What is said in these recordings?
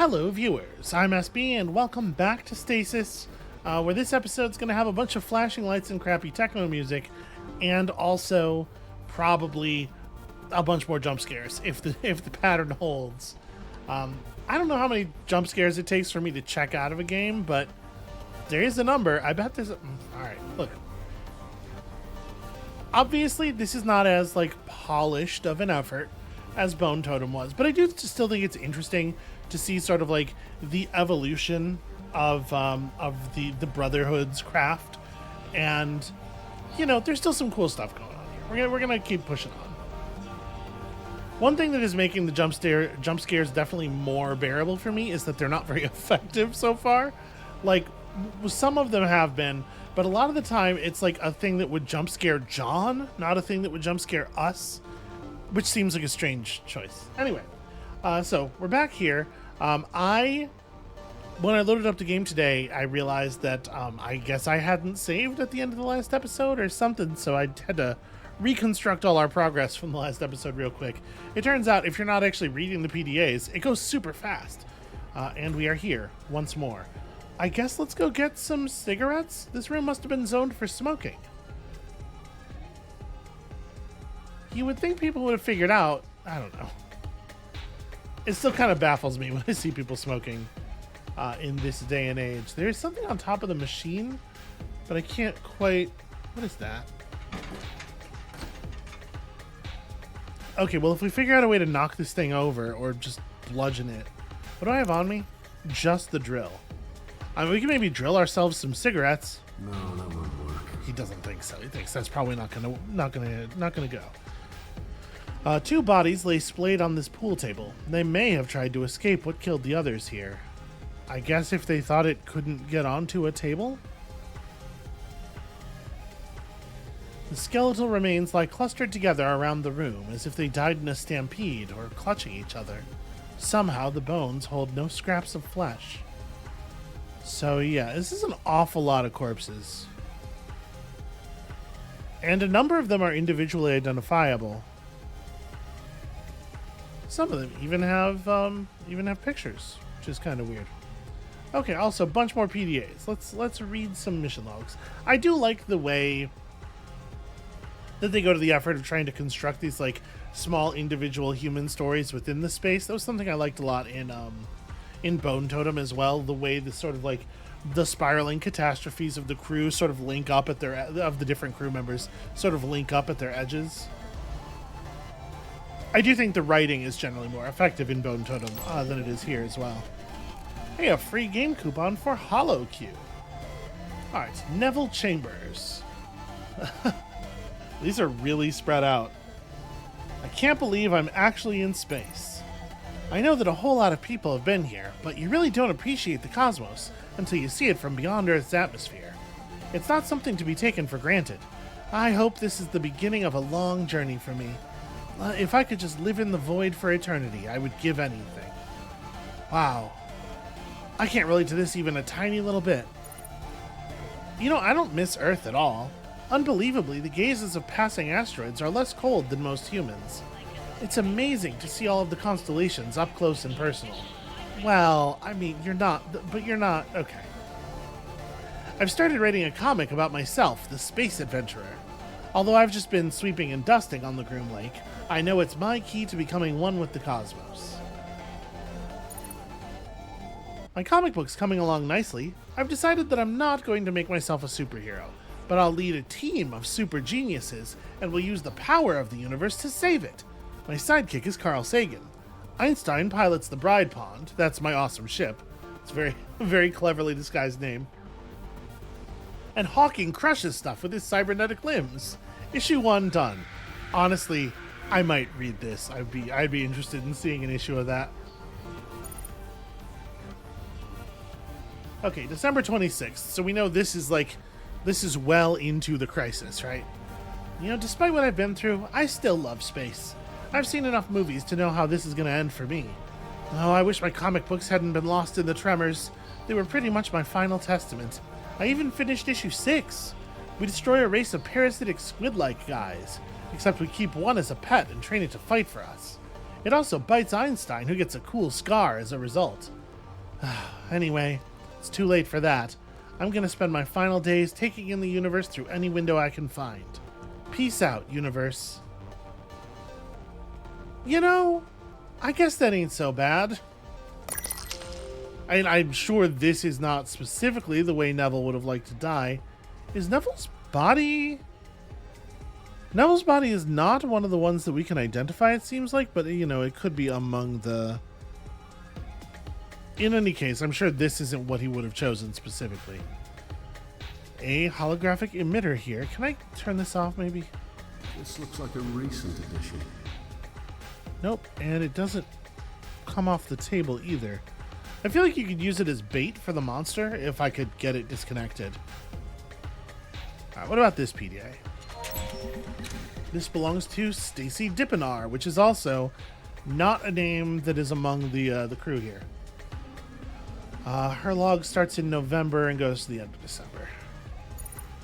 Hello, viewers. I'm SB, and welcome back to Stasis, where this episode's going to have a bunch of flashing lights and crappy techno music, and also probably a bunch more jump scares if the pattern holds. I don't know how many jump scares it takes for me to check out of a game, but there is a number. I bet there's. All right, look. Obviously, this is not as polished of an effort as Bone Totem was, but I do still think it's interesting to see sort of the evolution of the Brotherhood's craft, and there's still some cool stuff going on here. We're gonna keep pushing on. One thing that is making the jump scares definitely more bearable for me is that they're not very effective so far. Some of them have been, but a lot of the time it's like a thing that would jump scare John, not a thing that would jump scare us, which seems like a strange choice. Anyway, so we're back here. When I loaded up the game today, I realized that I guess I hadn't saved at the end of the last episode or something, so I had to reconstruct all our progress from the last episode real quick. It turns out if you're not actually reading the PDAs, it goes super fast. And we are here once more. I guess let's go get some cigarettes. This room must have been zoned for smoking. You would think people would have figured out. I don't know. It still kind of baffles me when I see people smoking in this day and age. There's something on top of the machine, but I can't quite... What is that? Okay, well, if we figure out a way to knock this thing over or just bludgeon it... What do I have on me? Just the drill. I mean, we can maybe drill ourselves some cigarettes. No, that won't work. He doesn't think so. He thinks that's probably not gonna go. Two bodies lay splayed on this pool table. They may have tried to escape what killed the others here. I guess if they thought it couldn't get onto a table? The skeletal remains lie clustered together around the room, as if they died in a stampede or clutching each other. Somehow the bones hold no scraps of flesh. So yeah, this is an awful lot of corpses. And a number of them are individually identifiable. Some of them even have pictures, which is kind of weird. Okay, also a bunch more PDAs. Let's read some mission logs. I do like the way that they go to the effort of trying to construct these small individual human stories within the space. That was something I liked a lot in Bone Totem as well. The way the sort of the spiraling catastrophes of the crew sort of link up at the different crew members sort of link up at their edges. I do think the writing is generally more effective in Bone Totem than it is here as well. Hey, a free game coupon for HoloQ. Alright, Neville Chambers. These are really spread out. I can't believe I'm actually in space. I know that a whole lot of people have been here, but you really don't appreciate the cosmos until you see it from beyond Earth's atmosphere. It's not something to be taken for granted. I hope this is the beginning of a long journey for me. If I could just live in the void for eternity, I would give anything. Wow. I can't relate to this even a tiny little bit. I don't miss Earth at all. Unbelievably, the gazes of passing asteroids are less cold than most humans. It's amazing to see all of the constellations up close and personal. Well, I mean, you're not. Okay. I've started writing a comic about myself, the space adventurer. Although I've just been sweeping and dusting on the Groom Lake, I know it's my key to becoming one with the cosmos. My comic book's coming along nicely. I've decided that I'm not going to make myself a superhero, but I'll lead a team of super geniuses and will use the power of the universe to save it. My sidekick is Carl Sagan. Einstein pilots the Bride Pond. That's my awesome ship. It's a very, very cleverly disguised name. And Hawking crushes stuff with his cybernetic limbs. Issue 1 done. Honestly, I might read this. I'd be interested in seeing an issue of that. Okay, December 26th. So we know this is well into the crisis, right? Despite what I've been through, I still love space. I've seen enough movies to know how this is going to end for me. Oh, I wish my comic books hadn't been lost in the tremors. They were pretty much my final testament. I even finished issue 6. We destroy a race of parasitic squid-like guys, except we keep one as a pet and train it to fight for us. It also bites Einstein, who gets a cool scar as a result. Anyway, it's too late for that. I'm gonna spend my final days taking in the universe through any window I can find. Peace out, universe. You know, I guess that ain't so bad. I'm sure this is not specifically the way Neville would have liked to die. Is Neville's body... Neville's body is not one of the ones that we can identify, it seems like, but, you know, it could be among the... In any case, I'm sure this isn't what he would have chosen specifically. A holographic emitter here. Can I turn this off, maybe? This looks like a recent addition. Nope, and it doesn't come off the table either. I feel like you could use it as bait for the monster if I could get it disconnected. Alright, what about this PDA? This belongs to Stacy Dippenar, which is also not a name that is among the crew here. Her log starts in November and goes to the end of December.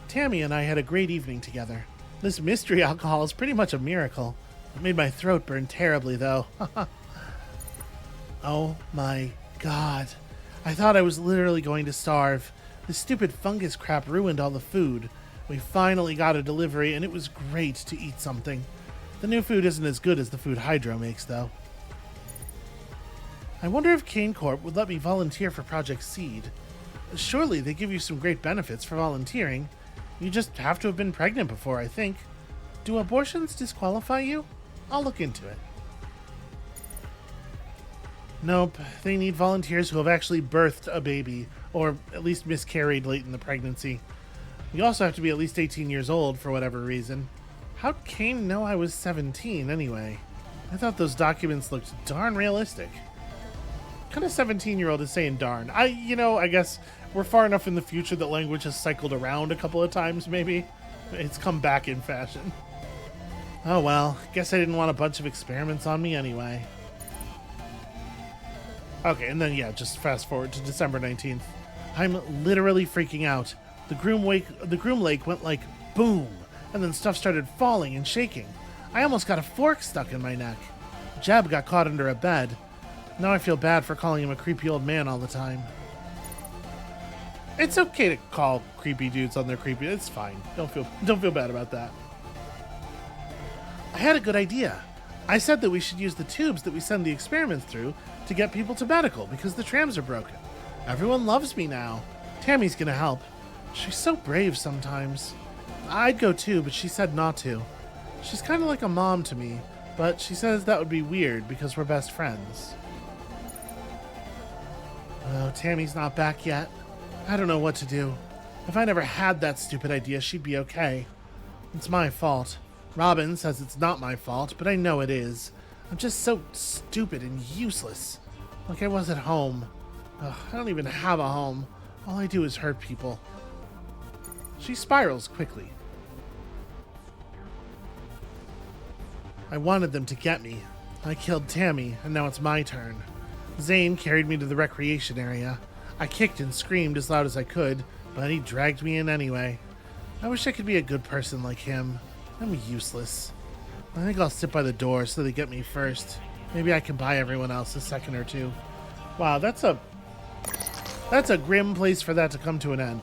Tammy and I had a great evening together. This mystery alcohol is pretty much a miracle. It made my throat burn terribly, though. Oh my God. I thought I was literally going to starve. This stupid fungus crap ruined all the food. We finally got a delivery, and it was great to eat something. The new food isn't as good as the food Hydro makes, though. I wonder if Kane Corp would let me volunteer for Project Seed. Surely they give you some great benefits for volunteering. You just have to have been pregnant before, I think. Do abortions disqualify you? I'll look into it. Nope, they need volunteers who have actually birthed a baby, or at least miscarried late in the pregnancy. You also have to be at least 18 years old for whatever reason. How'd Kane know I was 17 anyway? I thought those documents looked darn realistic. What kind of 17-year-old is saying darn? I guess we're far enough in the future that language has cycled around a couple of times, maybe. It's come back in fashion. Oh well, guess I didn't want a bunch of experiments on me anyway. Okay, and then yeah, just fast forward to December 19th. I'm literally freaking out. The groom lake went like boom, and then stuff started falling and shaking. I almost got a fork stuck in my neck. Jeb got caught under a bed. Now I feel bad for calling him a creepy old man all the time. It's okay to call creepy dudes on their creepy. It's fine. Don't feel bad about that. I had a good idea. I said that we should use the tubes that we send the experiments through to get people to medical because the trams are broken. Everyone loves me now. Tammy's gonna help. She's so brave sometimes. I'd go too, but she said not to. She's kind of like a mom to me, but she says that would be weird because we're best friends. Oh, Tammy's not back yet. I don't know what to do. If I never had that stupid idea, she'd be okay. It's my fault. Robin says it's not my fault, but I know it is. I'm just so stupid and useless. Like I was at home. Ugh, I don't even have a home. All I do is hurt people. She spirals quickly. I wanted them to get me. I killed Tammy, and now it's my turn. Zane carried me to the recreation area. I kicked and screamed as loud as I could, but he dragged me in anyway. I wish I could be a good person like him. I'm useless. I think I'll sit by the door so they get me first. Maybe I can buy everyone else a second or two. Wow, that's a grim place for that to come to an end.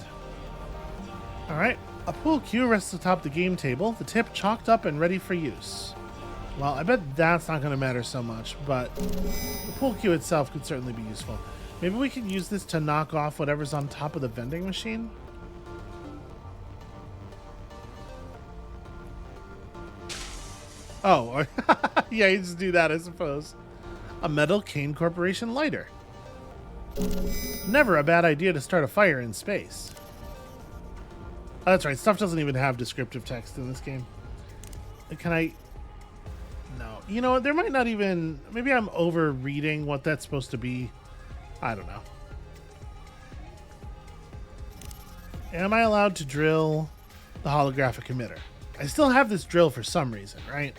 Alright, a pool cue rests atop the game table, the tip chalked up and ready for use. Well, I bet that's not going to matter so much, but the pool cue itself could certainly be useful. Maybe we can use this to knock off whatever's on top of the vending machine? Oh, yeah, you just do that, I suppose. A metal Kane Corporation lighter. Never a bad idea to start a fire in space. Oh, that's right, stuff doesn't even have descriptive text in this game. Can I... No. You know what, there might not even... Maybe I'm over-reading what that's supposed to be. I don't know. Am I allowed to drill the holographic emitter? I still have this drill for some reason, right?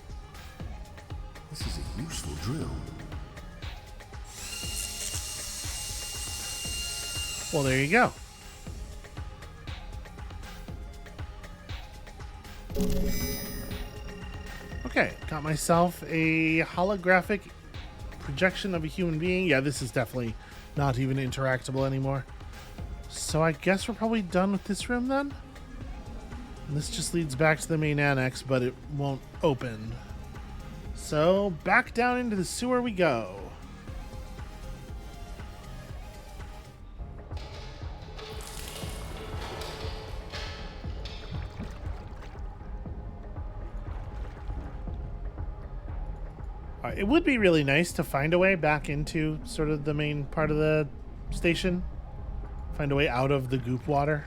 This is a useful drill. Well, there you go. Okay, got myself a holographic projection of a human being. Yeah, this is definitely not even interactable anymore. So I guess we're probably done with this room then? And this just leads back to the main annex, but it won't open. So back down into the sewer we go. It would be really nice to find a way back into sort of the main part of the station. Find a way out of the goop water.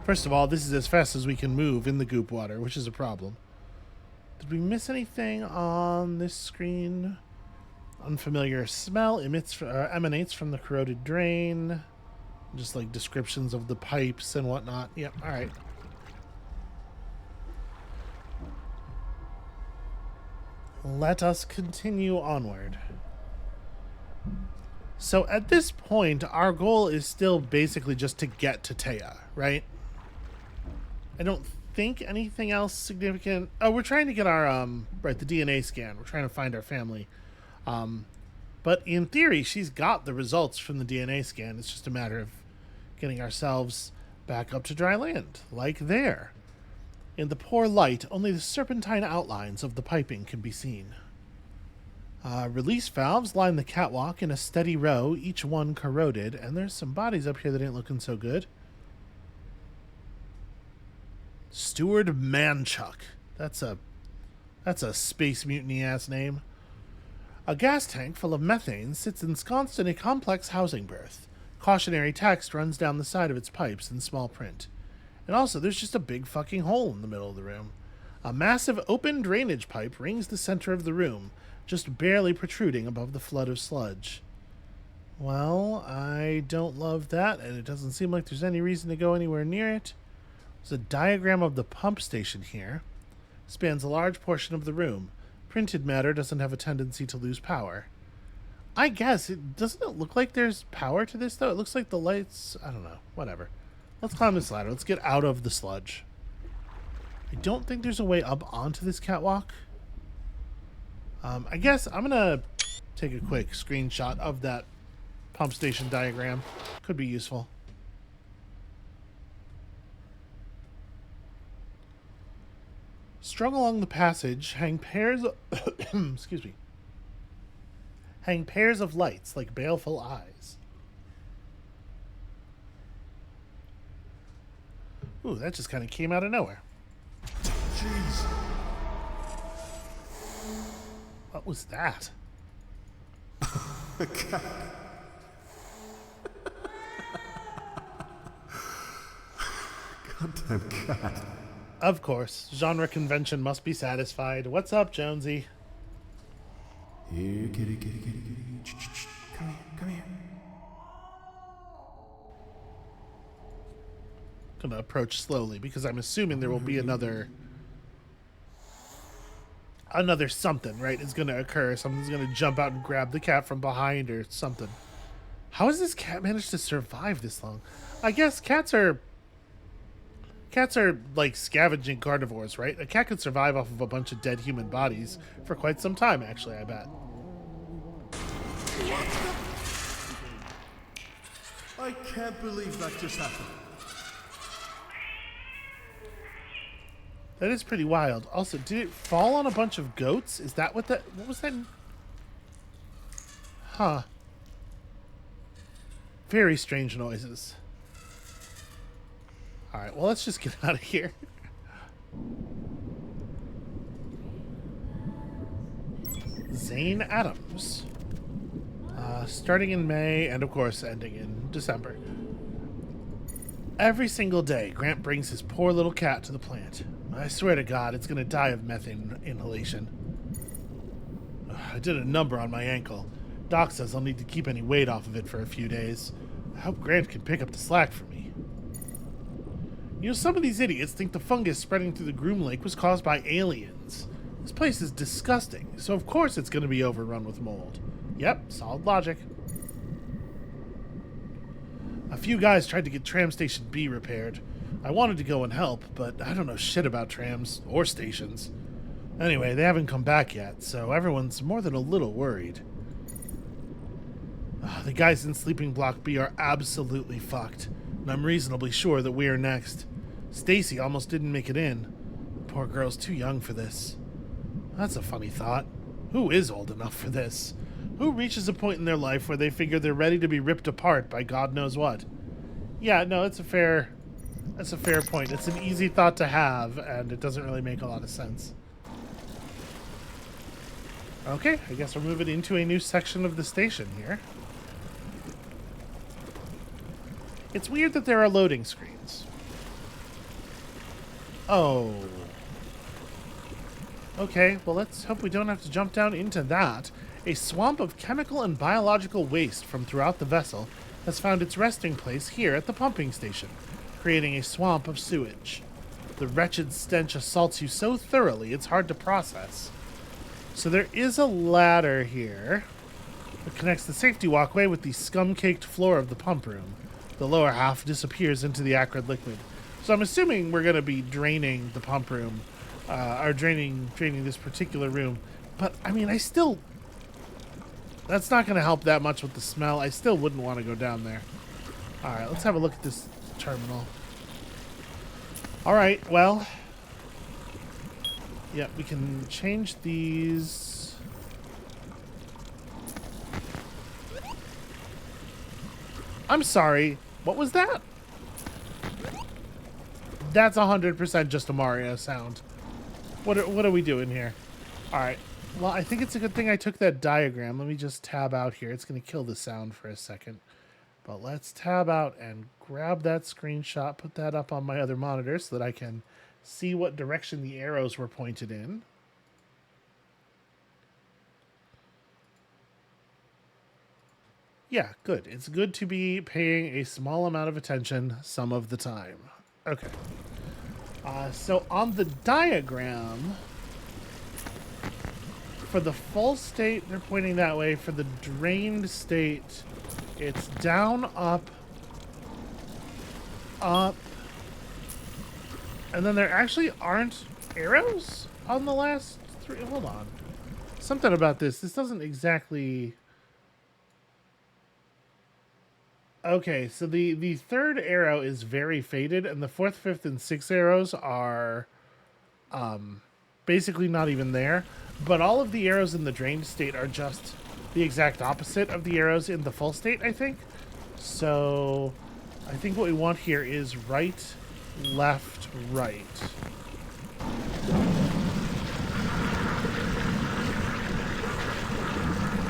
First of all, this is as fast as we can move in the goop water, which is a problem. Did we miss anything on this screen? Unfamiliar smell emanates from the corroded drain. Just like descriptions of the pipes and whatnot. Yep, all right. Let us continue onward. So at this point, our goal is still basically just to get to Taya, right? I don't think anything else significant. Oh, we're trying to get our the DNA scan. We're trying to find our family. But in theory, she's got the results from the DNA scan. It's just a matter of getting ourselves back up to dry land, like there. In the poor light, only the serpentine outlines of the piping can be seen. Release valves line the catwalk in a steady row, each one corroded, and there's some bodies up here that ain't looking so good. Steward Manchuck. That's a space mutiny-ass name. A gas tank full of methane sits ensconced in a complex housing berth. Cautionary text runs down the side of its pipes in small print. And also, there's just a big fucking hole in the middle of the room. A massive open drainage pipe rings the center of the room, just barely protruding above the flood of sludge. Well, I don't love that, and it doesn't seem like there's any reason to go anywhere near it. There's a diagram of the pump station here. Spans a large portion of the room. Printed matter doesn't have a tendency to lose power. I guess, doesn't it look like there's power to this, though? It looks like the lights... I don't know. Whatever. Let's climb this ladder. Let's get out of the sludge. I don't think there's a way up onto this catwalk. I guess I'm going to take a quick screenshot of that pump station diagram. Could be useful. Strung along the passage hang pairs of excuse me. Hang pairs of lights like baleful eyes. Ooh, that just kind of came out of nowhere. Jeez. What was that? A cat. Goddamn cat. Of course, genre convention must be satisfied. What's up, Jonesy? Here, kitty, kitty, kitty, kitty. Shh. Come here, come here. Gonna approach slowly because I'm assuming there will be another something, right? Is gonna occur. Something's gonna jump out and grab the cat from behind or something. How has this cat managed to survive this long? I guess cats are like scavenging carnivores, right? A cat could survive off of a bunch of dead human bodies for quite some time, actually, I bet. I can't believe that just happened. That is pretty wild. Also, did it fall on a bunch of goats? Is that what was that? Huh. Very strange noises. Alright, well, let's just get out of here. Zane Adams. Starting in May and, of course, ending in December. Every single day, Grant brings his poor little cat to the plant. I swear to God, it's going to die of methane inhalation. I did a number on my ankle. Doc says I'll need to keep any weight off of it for a few days. I hope Grant can pick up the slack for me. You know, some of these idiots think the fungus spreading through the Groom Lake was caused by aliens. This place is disgusting, so of course it's going to be overrun with mold. Yep, solid logic. A few guys tried to get Tram Station B repaired. I wanted to go and help, but I don't know shit about trams or stations. Anyway, they haven't come back yet, so everyone's more than a little worried. The guys in Sleeping Block B are absolutely fucked, and I'm reasonably sure that we are next. Stacy almost didn't make it in. The poor girl's too young for this. That's a funny thought. Who is old enough for this? Who reaches a point in their life where they figure they're ready to be ripped apart by God knows what? Yeah, no, that's a fair point. It's an easy thought to have, and it doesn't really make a lot of sense. Okay, I guess we're moving into a new section of the station here. It's weird that there are loading screens. Oh. Okay, well, let's hope we don't have to jump down into that. A swamp of chemical and biological waste from throughout the vessel has found its resting place here at the pumping station, creating a swamp of sewage. The wretched stench assaults you so thoroughly it's hard to process. So there is a ladder here that connects the safety walkway with the scum-caked floor of the pump room. The lower half disappears into the acrid liquid. So I'm assuming we're going to be draining the pump room, or draining this particular room. But, I mean, that's not going to help that much with the smell. I still wouldn't want to go down there. Alright, let's have a look at this terminal. Alright, well... yeah, we can change these. I'm sorry. What was that? That's 100% just a Mario sound. What are we doing here? All right. Well, I think it's a good thing I took that diagram. Let me just tab out here. It's going to kill the sound for a second. But let's tab out and grab that screenshot, put that up on my other monitor so that I can see what direction the arrows were pointed in. Yeah, good. It's good to be paying a small amount of attention some of the time. Okay. So on the diagram, for the full state, they're pointing that way. For the drained state, it's down, up, up. And then there actually aren't arrows on the last three. Hold on. Something about this. This doesn't exactly... okay, so the third arrow is very faded, and the fourth, fifth, and sixth arrows are basically not even there. But all of the arrows in the drained state are just the exact opposite of the arrows in the full state, I think. So I think what we want here is right, left, right.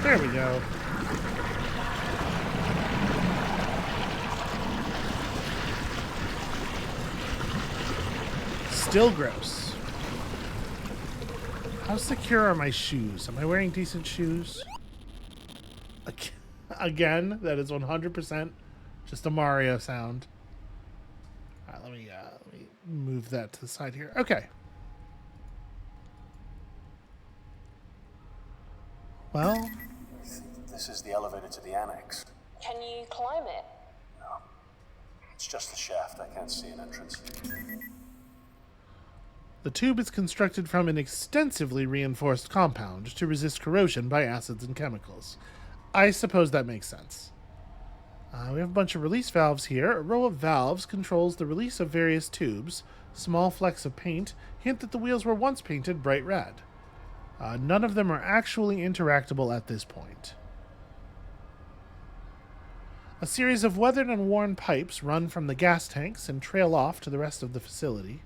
There we go. Still gross. How secure are my shoes? Am I wearing decent shoes? Again, that is 100% just a Mario sound. All right, let me move that to the side here. Okay. Well, This is the elevator to the annex. Can you climb it? No. It's just the shaft. I can't see an entrance. the tube is constructed from an extensively reinforced compound to resist corrosion by acids and chemicals. I suppose that makes sense. We have a bunch of release valves here. A row of valves controls the release of various tubes. Small flecks of paint hint that the wheels were once painted bright red. None of them are actually interactable at this point. A series of weathered and worn pipes run from the gas tanks and trail off to the rest of the facility.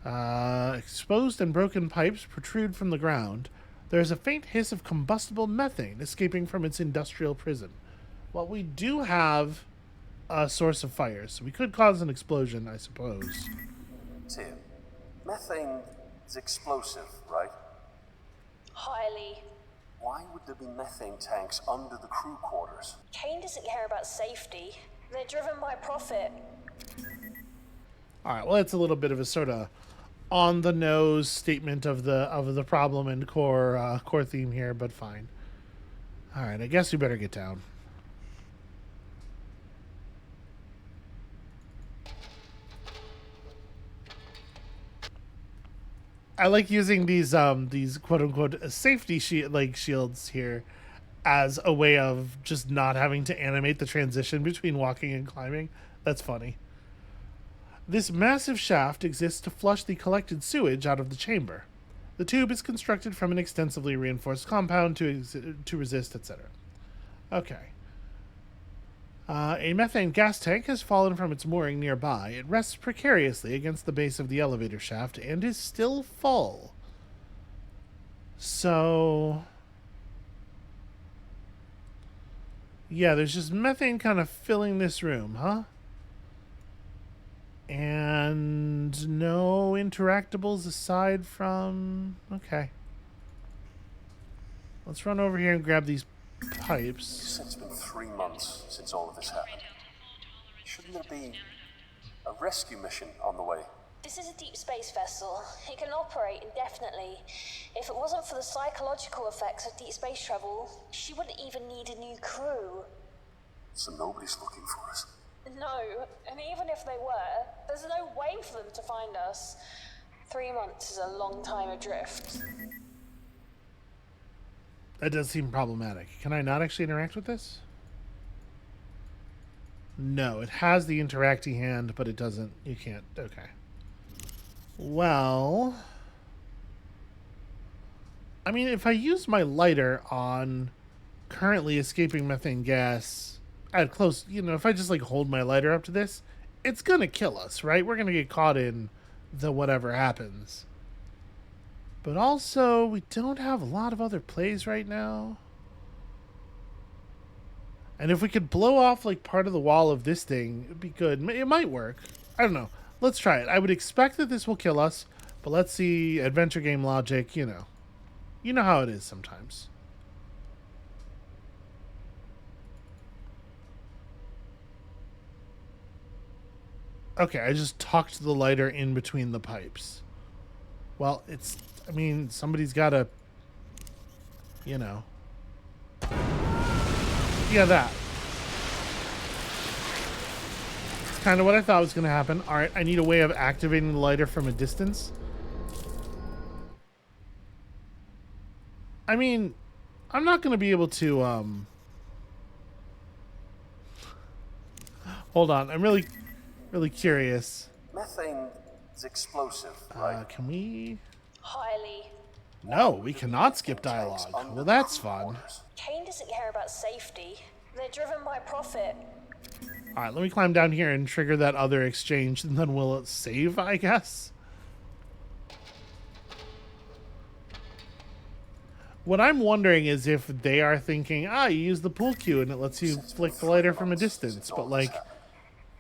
Exposed and broken pipes protrude from the ground. There is a faint hiss of combustible methane escaping from its industrial prison. Well, we do have a source of fire, so we could cause an explosion, I suppose. Tim, methane is explosive, right? Highly. Why would there be methane tanks under the crew quarters? Kane doesn't care about safety. They're driven by profit. All right, well, it's a little bit of a sort of on-the-nose statement of the problem and core theme here, but fine. All right, I guess we better get down. I like using these quote unquote safety shields here as a way of just not having to animate the transition between walking and climbing. That's funny. This massive shaft exists to flush the collected sewage out of the chamber. The tube is constructed from an extensively reinforced compound to resist, etc. Okay. A methane gas tank has fallen from its mooring nearby. It rests precariously against the base of the elevator shaft and is still full. So... yeah, there's just methane kind of filling this room, huh? And no interactables aside from... okay. Let's run over here and grab these pipes. You said it's been 3 months since all of this happened. Shouldn't there be a rescue mission on the way? This is a deep space vessel. It can operate indefinitely. If it wasn't for the psychological effects of deep space travel, she wouldn't even need a new crew. So nobody's looking for us. No, and even if they were, there's no way for them to find us. 3 months is a long time adrift. That does seem problematic. Can I not actually interact with this? No, it has the interacty hand, but it doesn't. You can't. Okay. Well, I mean, if I use my lighter on currently escaping methane gas at close, you know, if I just like hold my lighter up to this, it's going to kill us, right? We're going to get caught in the whatever happens. But also, we don't have a lot of other plays right now. And if we could blow off like part of the wall of this thing, it'd be good. It might work. I don't know. Let's try it. I would expect that this will kill us, but let's see adventure game logic, you know. You know how it is sometimes. Okay, I just tucked the lighter in between the pipes. Well, it's... I mean, somebody's got to... you know... yeah, that. It's kind of what I thought was going to happen. Alright, I need a way of activating the lighter from a distance. I mean, I'm not going to be able to, hold on, I'm really curious. Methane is explosive, right? Can we... Highly. no, we cannot skip dialogue. Well, that's fun. Kane doesn't care about safety. They're driven by profit. Alright, let me climb down here and trigger that other exchange, and then we'll save, I guess? What I'm wondering is if they are thinking, you use the pool cue and it lets you flick the lighter from a distance, but like,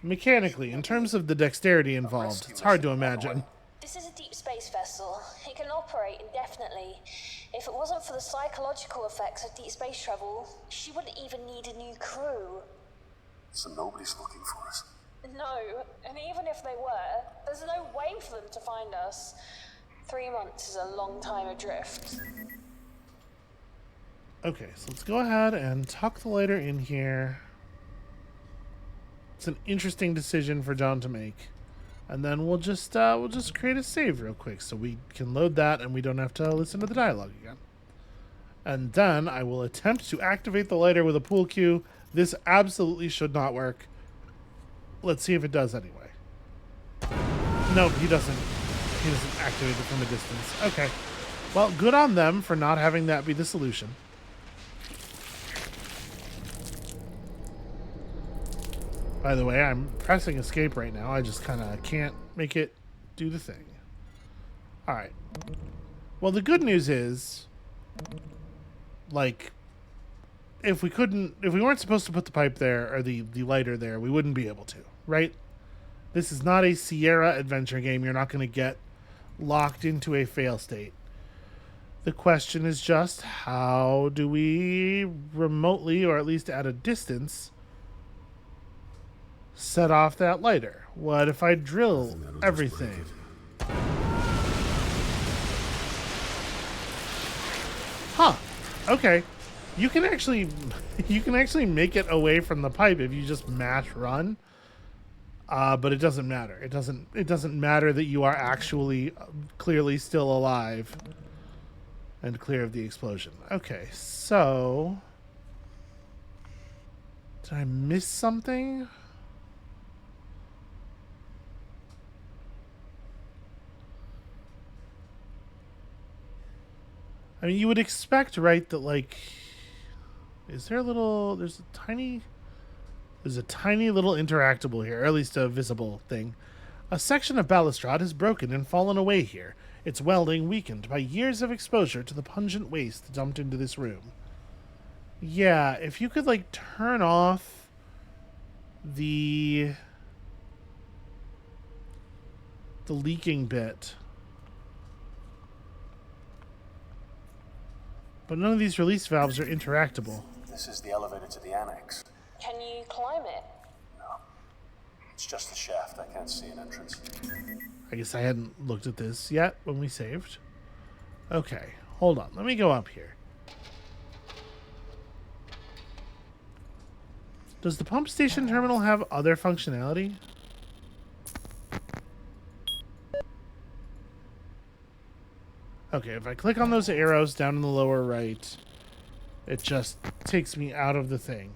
mechanically, in terms of the dexterity involved, it's hard to imagine. This is a deep space vessel. It can operate indefinitely. If it wasn't for the psychological effects of deep space travel, she wouldn't even need a new crew. So nobody's looking for us. No, and even if they were, there's no way for them to find us. 3 months is a long time adrift. Okay, so let's go ahead and tuck the lighter in here. It's an interesting decision for John to make. And then we'll just create a save real quick so we can load that and we don't have to listen to the dialogue again. And then I will attempt to activate the lighter with a pool cue. This absolutely should not work. Let's see if it does anyway. No, he doesn't. He doesn't activate it from a distance. Okay. Well, good on them for not having that be the solution. By the way, I'm pressing escape right now. I just kind of can't make it do the thing. Alright. Well, the good news is, like, if we weren't supposed to put the pipe there, or the lighter there, we wouldn't be able to, right? This is not a Sierra adventure game. You're not going to get locked into a fail state. The question is just, how do we remotely, or at least at a distance, set off that lighter? What if I drill everything? Huh. Okay. You can actually make it away from the pipe if you just mash run. But it doesn't matter. It doesn't matter that you are actually clearly still alive and clear of the explosion. Okay, so did I miss something? I mean, you would expect, right, that like, is there a little? There's a tiny little interactable here, or at least a visible thing. A section of balustrade has broken and fallen away here, its welding weakened by years of exposure to the pungent waste dumped into this room. Yeah, if you could, like, turn off the leaking bit. But none of these release valves are interactable. This is the elevator to the annex. Can you climb it? No. It's just a shaft. I can't see an entrance. I guess I hadn't looked at this yet when we saved. Okay, hold on. Let me go up here. Does the pump station terminal have other functionality? Okay, if I click on those arrows down in the lower right, it just takes me out of the thing.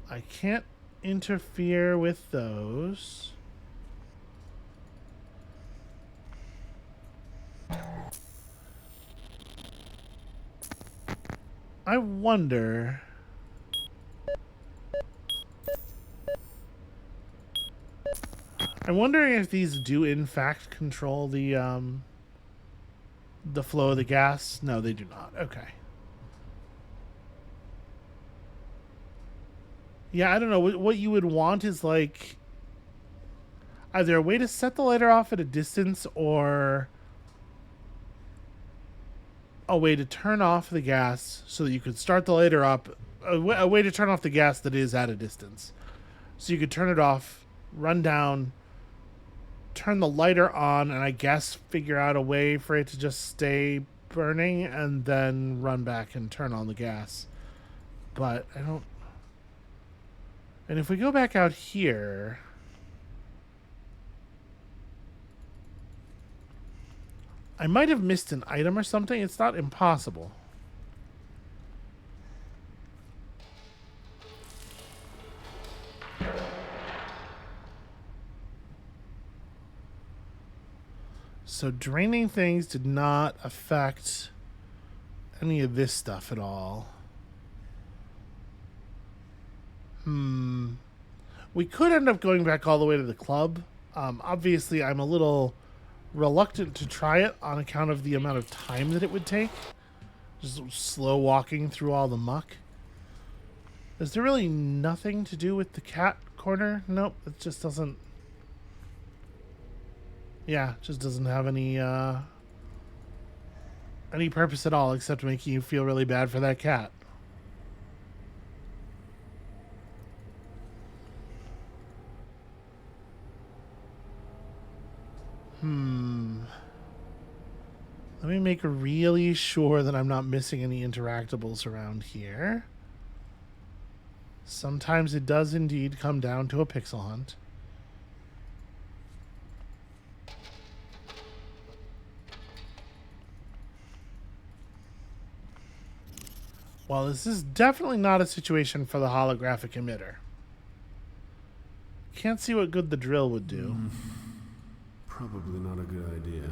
I can't interfere with those. I wonder... I'm wondering if these do in fact control the flow of the gas. No, they do not. Okay. Yeah, I don't know. What you would want is like either a way to set the lighter off at a distance or a way to turn off the gas so that you could start the lighter up. A way to turn off the gas that is at a distance. So you could turn it off, run down, turn the lighter on, and I guess figure out a way for it to just stay burning and then run back and turn on the gas. But I don't... And if we go back out here... I might have missed an item or something. It's not impossible. So draining things did not affect any of this stuff at all. We could end up going back all the way to the club. Obviously, I'm a little reluctant to try it on account of the amount of time that it would take. Just slow walking through all the muck. Is there really nothing to do with the cat corner? Nope, it just doesn't... Yeah, just doesn't have any purpose at all except making you feel really bad for that cat. Let me make really sure that I'm not missing any interactables around here. Sometimes it does indeed come down to a pixel hunt. Well, this is definitely not a situation for the holographic emitter. Can't see what good the drill would do. Probably not a good idea.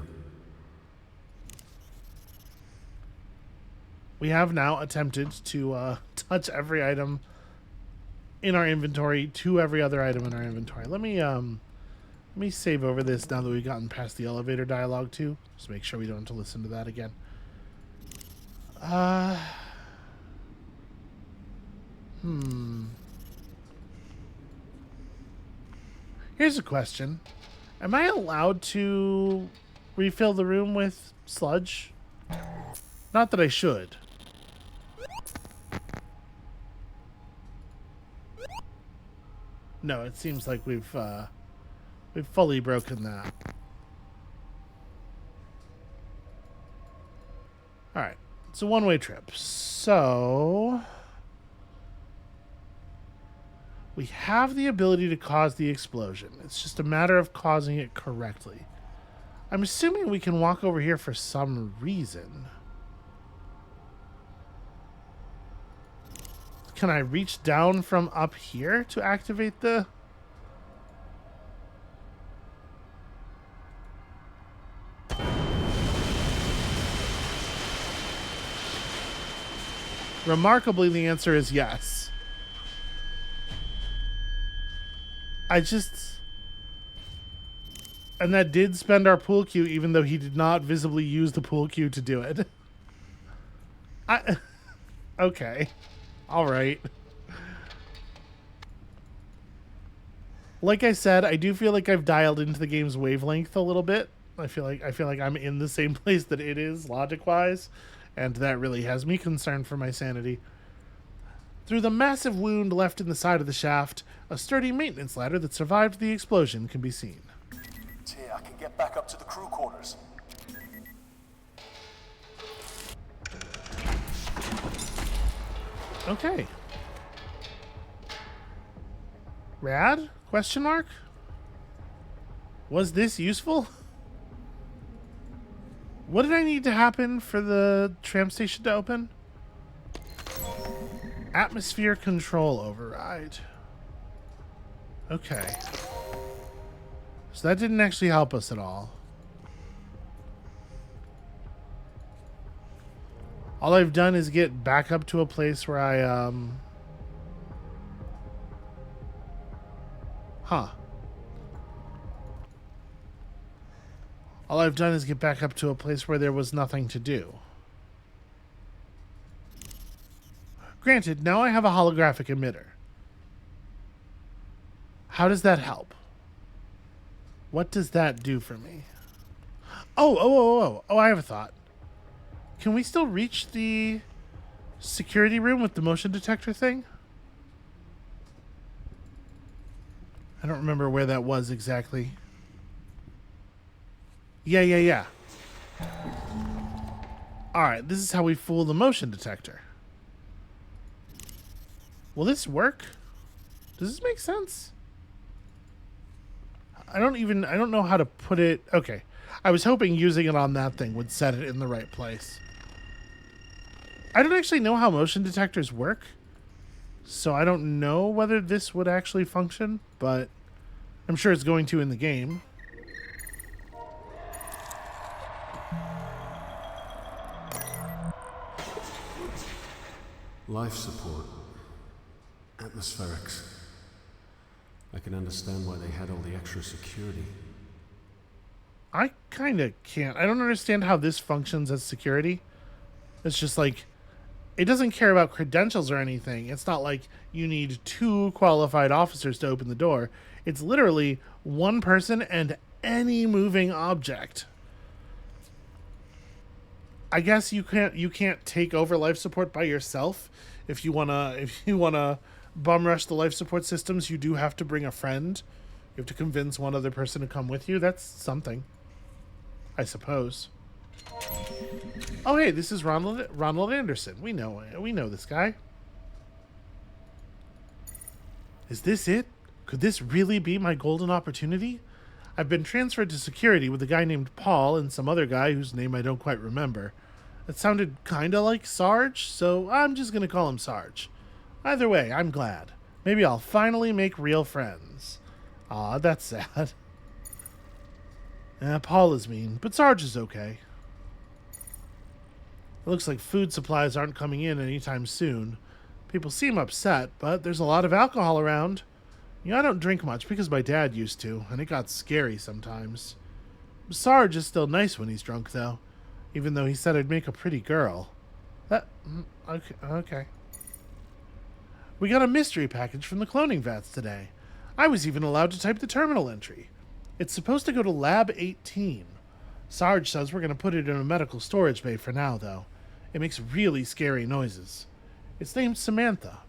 We have now attempted to touch every item in our inventory to every other item in our inventory. Let me save over this now that we've gotten past the elevator dialogue too. Just make sure we don't have to listen to that again. Here's a question. Am I allowed to refill the room with sludge? Not that I should. No, it seems like we've fully broken that. All right, it's a one-way trip. So We have the ability to cause the explosion. It's just a matter of causing it correctly. I'm assuming we can walk over here for some reason. Can I reach down from up here to activate the... Remarkably, the answer is yes. And that did spend our pool cue, even though he did not visibly use the pool cue to do it. Okay. Alright. Like I said, I do feel like I've dialed into the game's wavelength a little bit. I feel like I'm in the same place that it is, logic-wise, and that really has me concerned for my sanity. Through the massive wound left in the side of the shaft, a sturdy maintenance ladder that survived the explosion can be seen. It's here. I can get back up to the crew quarters. Okay. Rad? Question mark? Was this useful? What did I need to happen for the tram station to open? Atmosphere control override. Okay. So that didn't actually help us at all. All I've done is get back up to a place where I, All I've done is get back up to a place where there was nothing to do. Granted, now I have a holographic emitter. How does that help? What does that do for me? Oh, I have a thought. Can we still reach the security room with the motion detector thing? I don't remember where that was exactly. Yeah. Alright, this is how we fool the motion detector. Will this work? Does this make sense? I don't know how to put it. Okay. I was hoping using it on that thing would set it in the right place. I don't actually know how motion detectors work, so I don't know whether this would actually function, but I'm sure it's going to in the game. Life support. Atmospherics. I can understand why they had all the extra security. I kind of can't. I don't understand how this functions as security. It's just like, it doesn't care about credentials or anything. It's not like you need 2 qualified officers to open the door. It's literally 1 person and any moving object. I guess you can't take over life support by yourself. If you wanna bum rush the life support systems, you do have to bring a friend. You have to convince one other person to come with you. That's something, I suppose. Oh, hey, this is Ronald Anderson. We know this guy. Is this it? Could this really be my golden opportunity? I've been transferred to security with a guy named Paul and some other guy whose name I don't quite remember. It sounded kinda like Sarge, so I'm just gonna call him Sarge. Either way, I'm glad. Maybe I'll finally make real friends. Aw, that's sad. Paul is mean, but Sarge is okay. It looks like food supplies aren't coming in anytime soon. People seem upset, but there's a lot of alcohol around. You know, I don't drink much because my dad used to, and it got scary sometimes. Sarge is still nice when he's drunk, though, even though he said I'd make a pretty girl. Okay. We got a mystery package from the cloning vats today. I was even allowed to type the terminal entry. It's supposed to go to Lab 18. Sarge says we're going to put it in a medical storage bay for now, though. It makes really scary noises. It's named Samantha.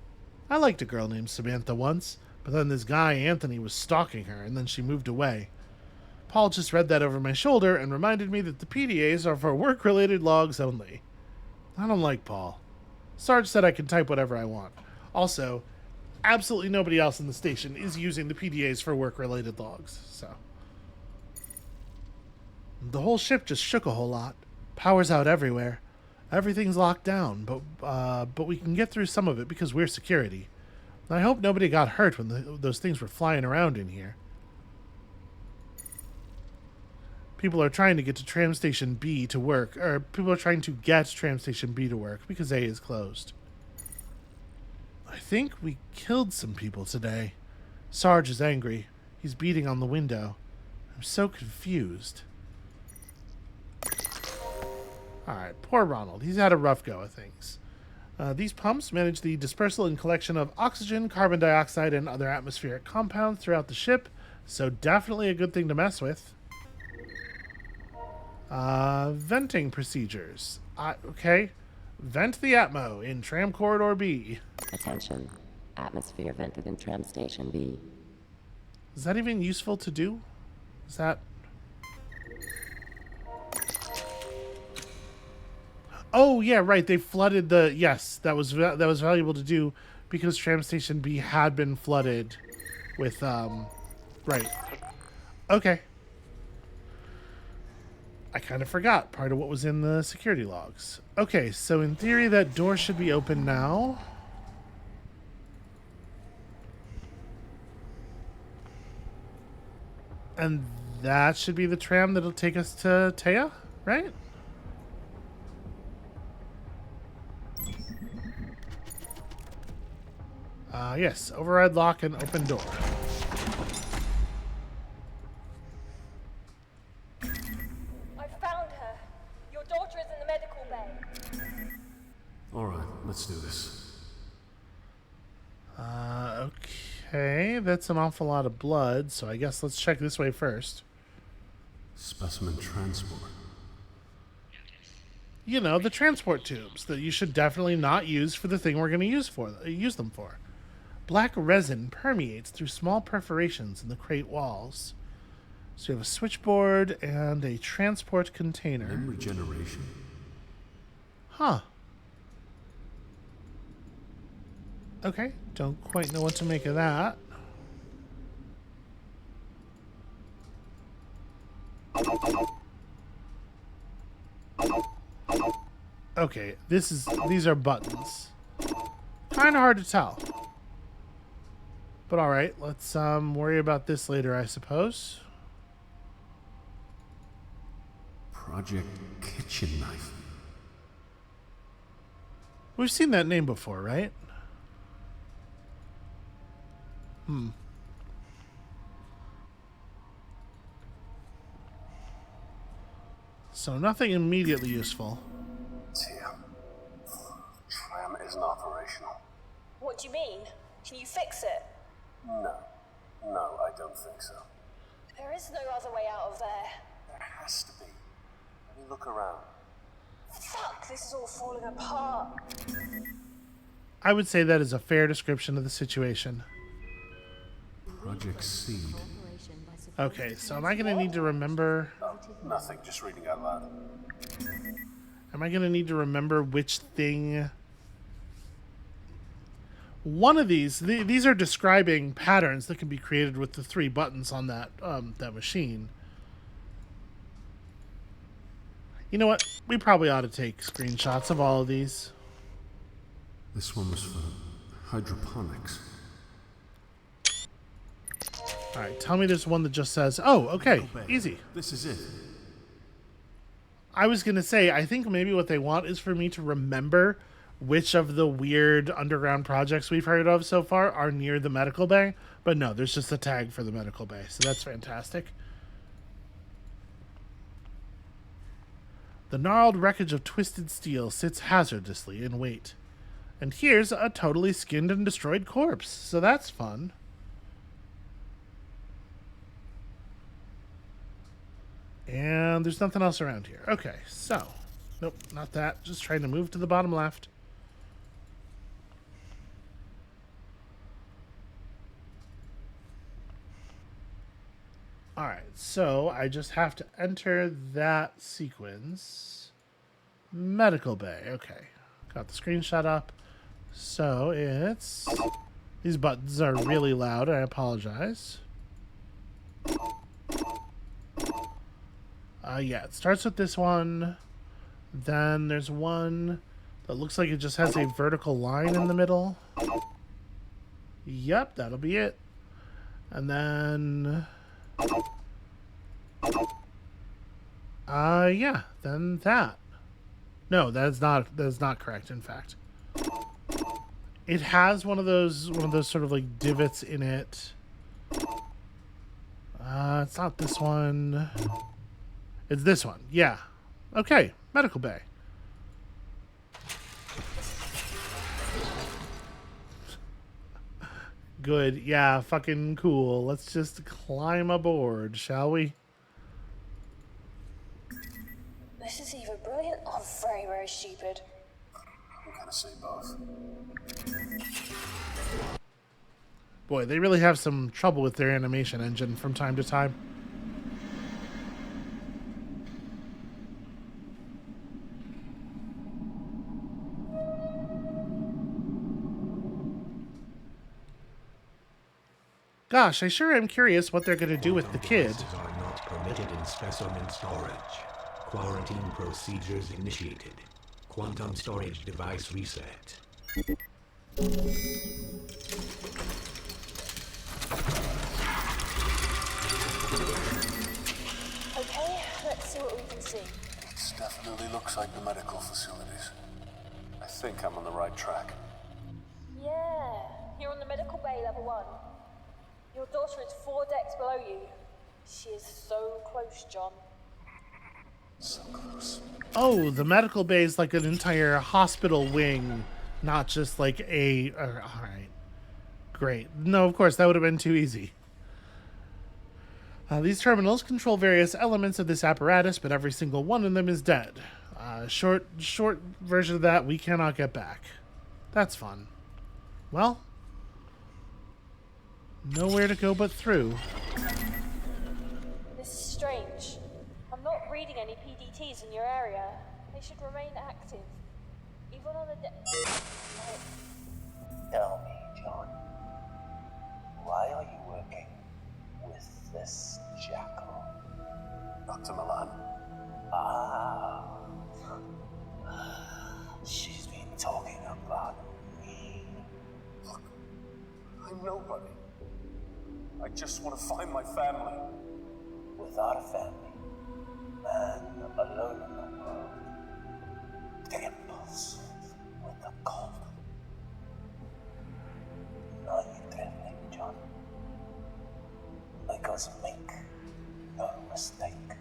I liked a girl named Samantha once, but then this guy, Anthony, was stalking her, and then she moved away. Paul just read that over my shoulder and reminded me that the PDAs are for work-related logs only. I don't like Paul. Sarge said I can type whatever I want. Also, absolutely nobody else in the station is using the PDAs for work-related logs, so. The whole ship just shook a whole lot. Power's out everywhere. Everything's locked down, but we can get through some of it because we're security. I hope nobody got hurt when those things were flying around in here. People are trying to get to Tram Station B to work, or people are trying to get Tram Station B to work because A is closed. I think we killed some people today. Sarge is angry. He's beating on the window. I'm so confused. Alright, poor Ronald. He's had a rough go of things. These pumps manage the dispersal and collection of oxygen, carbon dioxide, and other atmospheric compounds throughout the ship, so definitely a good thing to mess with. Venting procedures. Okay. Vent the Atmo in Tram Corridor B. Attention. Atmosphere vented in Tram Station B. Is that even useful to do? Is that... Oh, yeah, right. They flooded the... Yes, that was valuable to do because Tram Station B had been flooded with... Right. Okay. I kind of forgot part of what was in the security logs. Okay, so in theory that door should be open now. And that should be the tram that'll take us to Taya, right? Yes, override lock and open door. I found her. Your daughter is in the medical bay. Alright, let's do this. Okay, that's an awful lot of blood, so I guess let's check this way first. Specimen transport. You know, the transport tubes that you should definitely not use for the thing we're going to use them for. Black resin permeates through small perforations in the crate walls. So you have a switchboard and a transport container. Limb regeneration. Huh. Okay, don't quite know what to make of that. Okay, these are buttons. Kind of hard to tell. But all right, let's worry about this later, I suppose. Project Kitchen Knife. We've seen that name before, right? So nothing immediately useful. Tia. Tram isn't operational. What do you mean? Can you fix it? No, I don't think so. There is no other way out of there. There has to be. Let me look around. Fuck, this is all falling apart. I would say that is a fair description of the situation. Project Seed. Okay, so am I going to need to remember... Oh, nothing, just reading out loud. Am I going to need to remember which thing... One of these are describing patterns that can be created with the 3 buttons on that machine. You know what? We probably ought to take screenshots of all of these. This one was for hydroponics. All right, tell me there's one that just says, oh, okay, easy. This is it. I was going to say, I think maybe what they want is for me to remember which of the weird underground projects we've heard of so far are near the medical bay. But no, there's just a tag for the medical bay, so that's fantastic. The gnarled wreckage of twisted steel sits hazardously in wait. And here's a totally skinned and destroyed corpse, so that's fun. And there's nothing else around here. Okay, so... Nope, not that. Just trying to move to the bottom left. Alright, so I just have to enter that sequence. Medical bay. Okay, got the screenshot up. So it's These buttons are really loud. I apologize. Yeah, it starts with this one. Then there's one that looks like it just has a vertical line in the middle. Yep, that'll be it. And then... yeah, then that. No, that's not correct, in fact. It has one of those sort of like divots in it. It's not this one. It's this one. Yeah. Okay, medical bay. Good. Yeah, fucking cool. Let's just climb aboard, shall we? This is either brilliant or very, very stupid. I'm gonna say both. Boy, they really have some trouble with their animation engine from time to time. Gosh, I sure am curious what they're going to do with the kid. Devices are not permitted in specimen storage. Quarantine procedures initiated. Quantum storage device reset. Okay, let's see what we can see. It definitely looks like the medical facilities. I think I'm on the right track. Yeah, you're on the medical bay level 1. Your daughter is 4 decks below you. She is so close, John. So close. Oh, the medical bay is like an entire hospital wing, not just like a... all right. Great. No, of course, that would have been too easy. These terminals control various elements of this apparatus, but every single one of them is dead. Short version of that, we cannot get back. That's fun. Well, nowhere to go but through. This is strange. I'm not reading any PDTs in your area. They should remain active. Even on the Tell me, John, why are you working with this jackal? Dr. Milan. Ah, she's been talking about me. Look, I'm nobody. I just want to find my family. Without a family, man alone in the world, trembles with the cold. Are you trembling, John? Because make no mistake,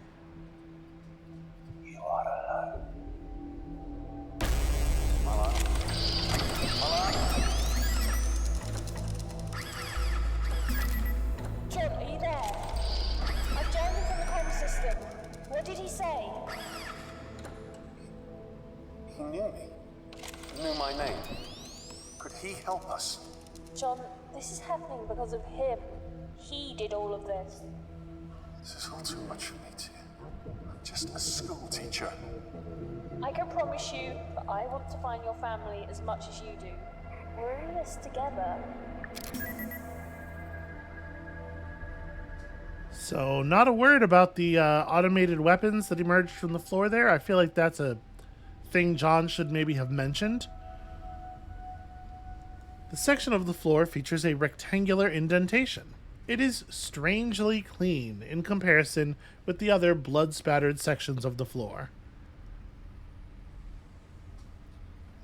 you are alone. Milan? Milan? John, are you there? I've joined him from the comm system. What did he say? He knew me. He knew my name. Could he help us? John, this is happening because of him. He did all of this. This is all too much for me, dear. I'm just a school teacher. I can promise you that I want to find your family as much as you do. We're in this together. So, not a word about the automated weapons that emerged from the floor there. I feel like that's a thing John should maybe have mentioned. The section of the floor features a rectangular indentation. It is strangely clean in comparison with the other blood-spattered sections of the floor.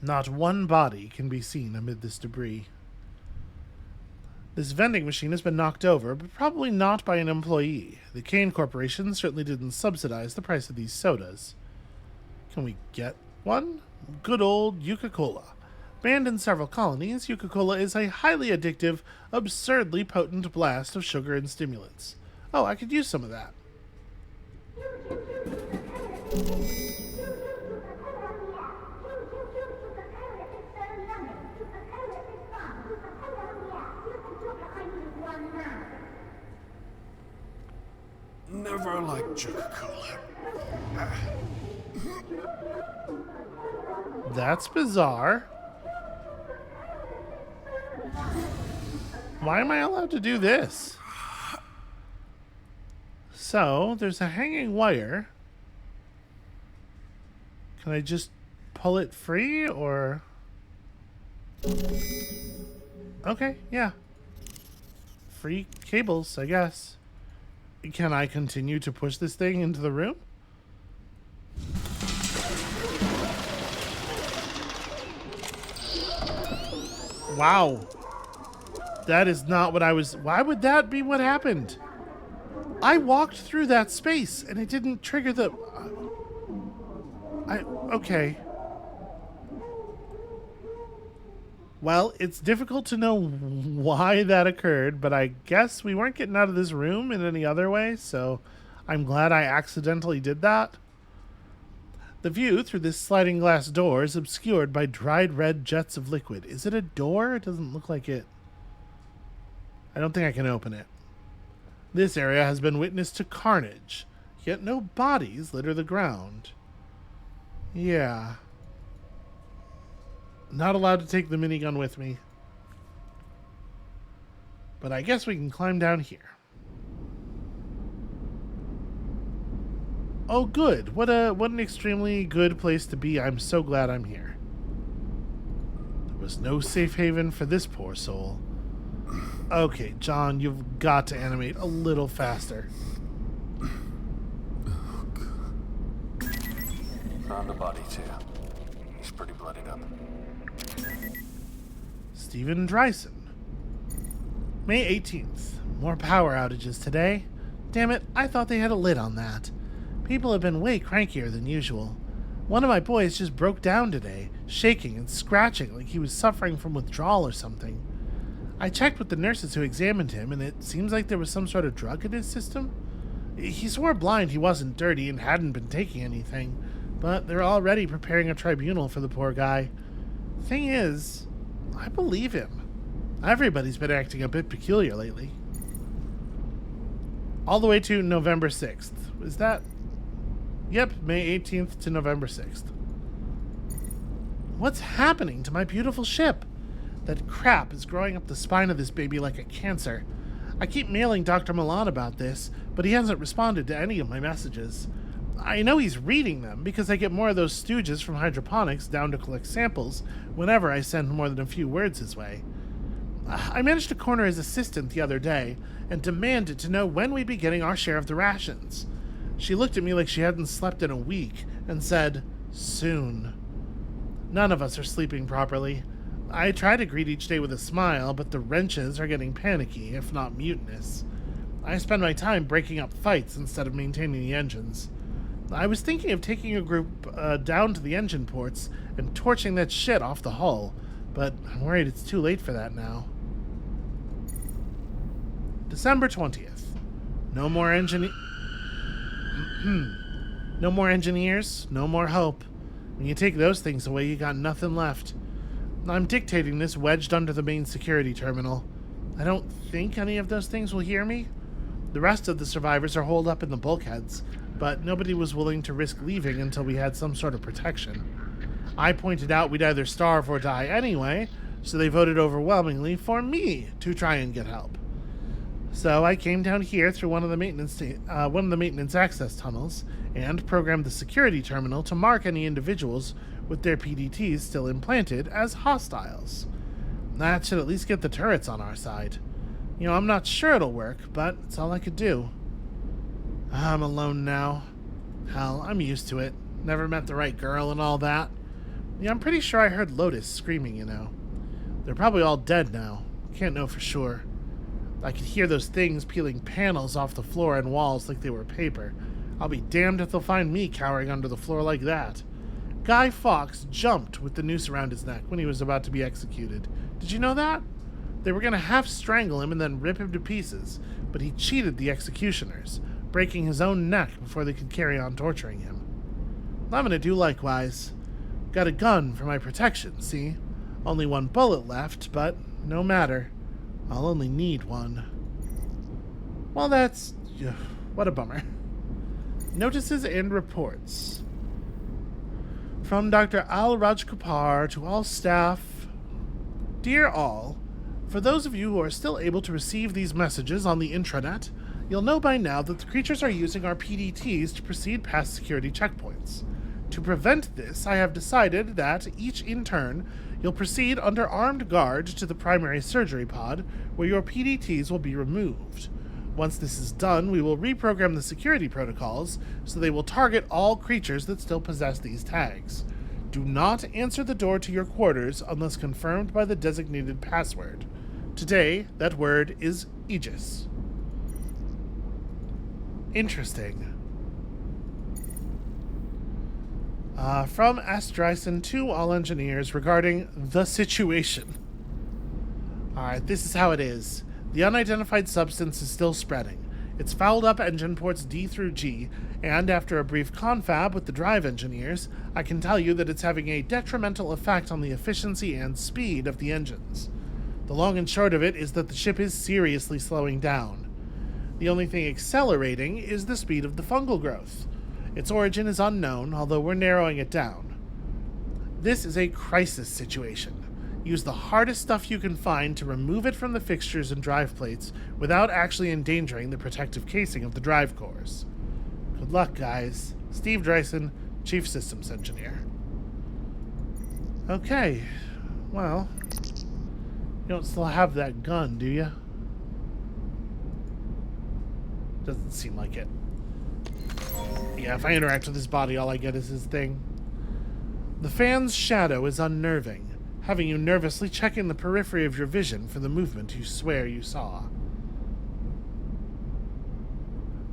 Not one body can be seen amid this debris. This vending machine has been knocked over, but probably not by an employee. The Kane Corporation certainly didn't subsidize the price of these sodas. Can we get one? Good old Yuca-Cola. Banned in several colonies, Yuca-Cola is a highly addictive, absurdly potent blast of sugar and stimulants. Oh, I could use some of that. Never liked Coca-Cola. That's bizarre. Why am I allowed to do this? So, there's a hanging wire. Can I just pull it free, or... Okay, yeah. Free cables, I guess. Can I continue to push this thing into the room? Wow. That is not what I was... Why would that be what happened? I walked through that space and it didn't trigger the... Okay. Well, it's difficult to know why that occurred, but I guess we weren't getting out of this room in any other way, so I'm glad I accidentally did that. The view through this sliding glass door is obscured by dried red jets of liquid. Is it a door? It doesn't look like it. I don't think I can open it. This area has been witness to carnage, yet no bodies litter the ground. Yeah. Not allowed to take the minigun with me. But I guess we can climb down here. Oh, good. What an extremely good place to be. I'm so glad I'm here. There was no safe haven for this poor soul. Okay, John, you've got to animate a little faster. Found the body, too. He's pretty bloodied up. Stephen Dryson. May 18th. More power outages today. Damn it, I thought they had a lid on that. People have been way crankier than usual. One of my boys just broke down today, shaking and scratching like he was suffering from withdrawal or something. I checked with the nurses who examined him, and it seems like there was some sort of drug in his system. He swore blind he wasn't dirty and hadn't been taking anything, but they're already preparing a tribunal for the poor guy. Thing is, I believe him. Everybody's been acting a bit peculiar lately. All the way to November 6th. Is that... Yep, May 18th to November 6th. What's happening to my beautiful ship? That crap is growing up the spine of this baby like a cancer. I keep mailing Dr. Milan about this, but he hasn't responded to any of my messages. I know he's reading them because I get more of those stooges from hydroponics down to collect samples whenever I send more than a few words his way. I managed to corner his assistant the other day and demanded to know when we'd be getting our share of the rations. She looked at me like she hadn't slept in a week and said, "Soon." None of us are sleeping properly. I try to greet each day with a smile, but the wrenches are getting panicky, if not mutinous. I spend my time breaking up fights instead of maintaining the engines. I was thinking of taking a group down to the engine ports and torching that shit off the hull, but I'm worried it's too late for that now. December 20th. No more No more engineers, no more hope. When you take those things away, you got nothing left. I'm dictating this wedged under the main security terminal. I don't think any of those things will hear me. The rest of the survivors are holed up in the bulkheads, but nobody was willing to risk leaving until we had some sort of protection. I pointed out we'd either starve or die anyway, so they voted overwhelmingly for me to try and get help. So I came down here through one of the maintenance access tunnels and programmed the security terminal to mark any individuals with their PDTs still implanted as hostiles. That should at least get the turrets on our side. You know, I'm not sure it'll work, but it's all I could do. I'm alone now. Hell, I'm used to it. Never met the right girl and all that. Yeah, I'm pretty sure I heard Lotus screaming, you know. They're probably all dead now. Can't know for sure. I could hear those things peeling panels off the floor and walls like they were paper. I'll be damned if they'll find me cowering under the floor like that. Guy Fawkes jumped with the noose around his neck when he was about to be executed. Did you know that? They were going to half strangle him and then rip him to pieces, but he cheated the executioners, breaking his own neck before they could carry on torturing him. I'm going to do likewise. Got a gun for my protection, see? Only one bullet left, but no matter. I'll only need one. Well, that's... what a bummer. Notices and reports. From Dr. Al Rajkapar to all staff. Dear all, For those of you who are still able to receive these messages on the intranet, you'll know by now that the creatures are using our PDTs to proceed past security checkpoints. To prevent this, I have decided that, each in turn, you'll proceed under armed guard to the primary surgery pod, where your PDTs will be removed. Once this is done, we will reprogram the security protocols so they will target all creatures that still possess these tags. Do not answer the door to your quarters unless confirmed by the designated password. Today, that word is Aegis. Interesting. From S. Dryson to all engineers regarding the situation. Alright, this is how it is. The unidentified substance is still spreading. It's fouled up engine ports D through G, and after a brief confab with the drive engineers, I can tell you that it's having a detrimental effect on the efficiency and speed of the engines. The long and short of it is that the ship is seriously slowing down. The only thing accelerating is the speed of the fungal growth. Its origin is unknown, although we're narrowing it down. This is a crisis situation. Use the hardest stuff you can find to remove it from the fixtures and drive plates without actually endangering the protective casing of the drive cores. Good luck, guys. Steve Dryson, Chief Systems Engineer. Okay, well, you don't still have that gun, do you? Doesn't seem like it. Yeah, if I interact with his body, all I get is his thing. The fan's shadow is unnerving, having you nervously checking the periphery of your vision for the movement you swear you saw.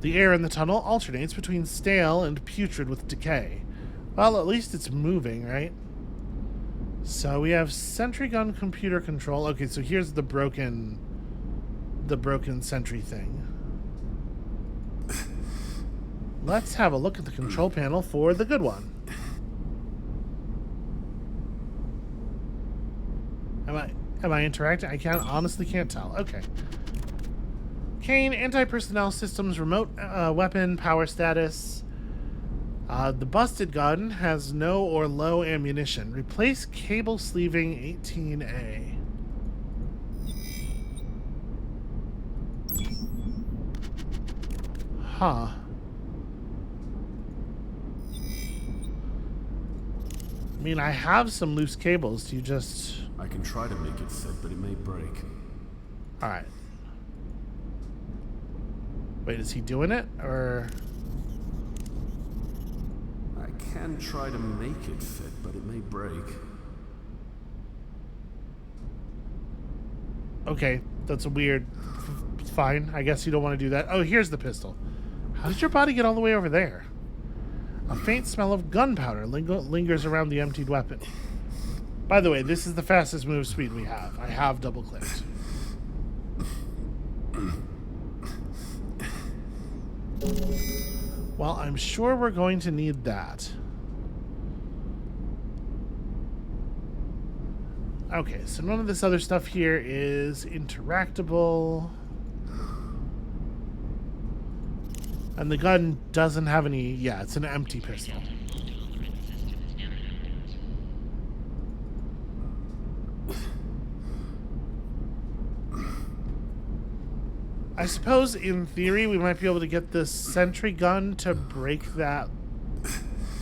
The air in the tunnel alternates between stale and putrid with decay. Well, at least it's moving, right? So we have sentry gun computer control. Okay, so here's the broken sentry thing. Let's have a look at the control panel for the good one. Am I interacting? I honestly can't tell. Okay. Kane, anti-personnel systems, remote weapon, power status. The busted gun has no or low ammunition. Replace cable sleeving 18A. Huh. I mean, I have some loose cables. Do you just... I can try to make it fit, but it may break. Alright. Wait, is he doing it? Or... I can try to make it fit, but it may break. Okay, that's a weird... Fine, I guess you don't want to do that. Oh, here's the pistol. How did your body get all the way over there? A faint smell of gunpowder lingers around the emptied weapon. By the way, this is the fastest move speed we have. I have double-clicked. Well, I'm sure we're going to need that. Okay, so none of this other stuff here is interactable. And the gun doesn't have any... Yeah, it's an empty pistol. I suppose, in theory, we might be able to get this sentry gun to break that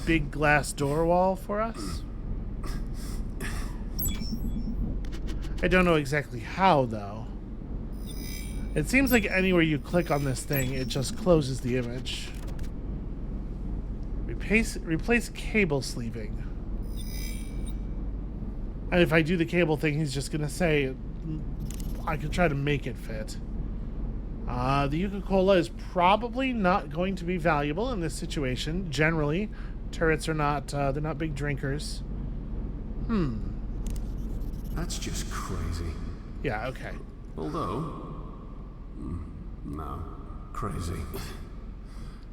big glass door wall for us. I don't know exactly how, though. It seems like anywhere you click on this thing, it just closes the image. Replace cable sleeving. And if I do the cable thing, he's just gonna say, I could try to make it fit. The Yuka-Cola is probably not going to be valuable in this situation. Generally, turrets are not, they're not big drinkers. That's just crazy. Yeah, okay. Although... no. Crazy.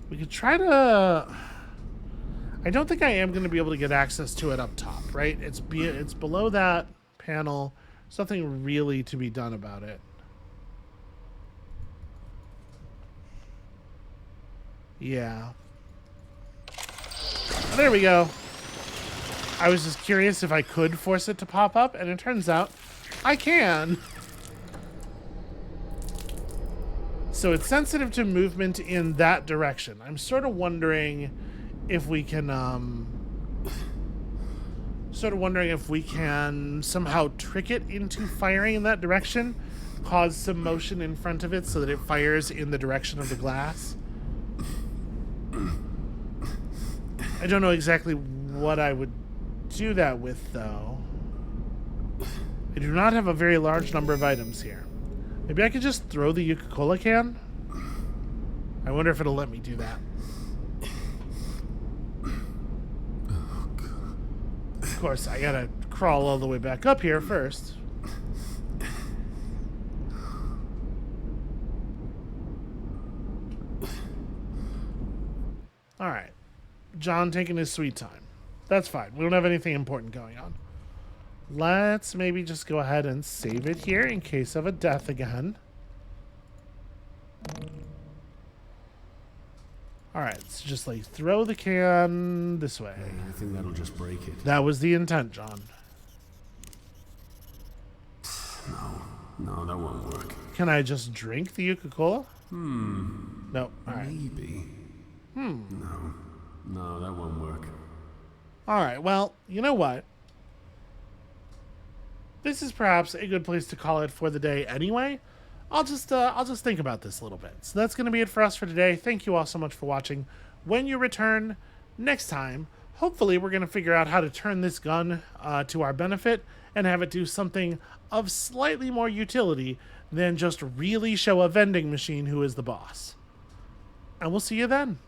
We could try to... I don't think I am going to be able to get access to it up top, right? It's below that panel. Something really to be done about it. Yeah. There we go. I was just curious if I could force it to pop up, and it turns out I can. So it's sensitive to movement in that direction. I'm sort of wondering if we can, somehow trick it into firing in that direction, cause some motion in front of it so that it fires in the direction of the glass. I don't know exactly what I would do that with, though. I do not have a very large number of items here. Maybe I could just throw the Coca-Cola can? I wonder if it'll let me do that. Of course, I gotta crawl all the way back up here first. Alright. John taking his sweet time. That's fine. We don't have anything important going on. Let's maybe just go ahead and save it here in case of a death again. Alright, so just like throw the can this way. Hey, I think that'll just break it. That was the intent, John. No, that won't work. Can I just drink the Coca-Cola? No. Alright. Maybe. No, that won't work. Alright, well, you know what? This is perhaps a good place to call it for the day anyway. I'll just think about this a little bit. So that's going to be it for us for today. Thank you all so much for watching. When you return next time, hopefully we're going to figure out how to turn this gun to our benefit and have it do something of slightly more utility than just really show a vending machine who is the boss. And we'll see you then.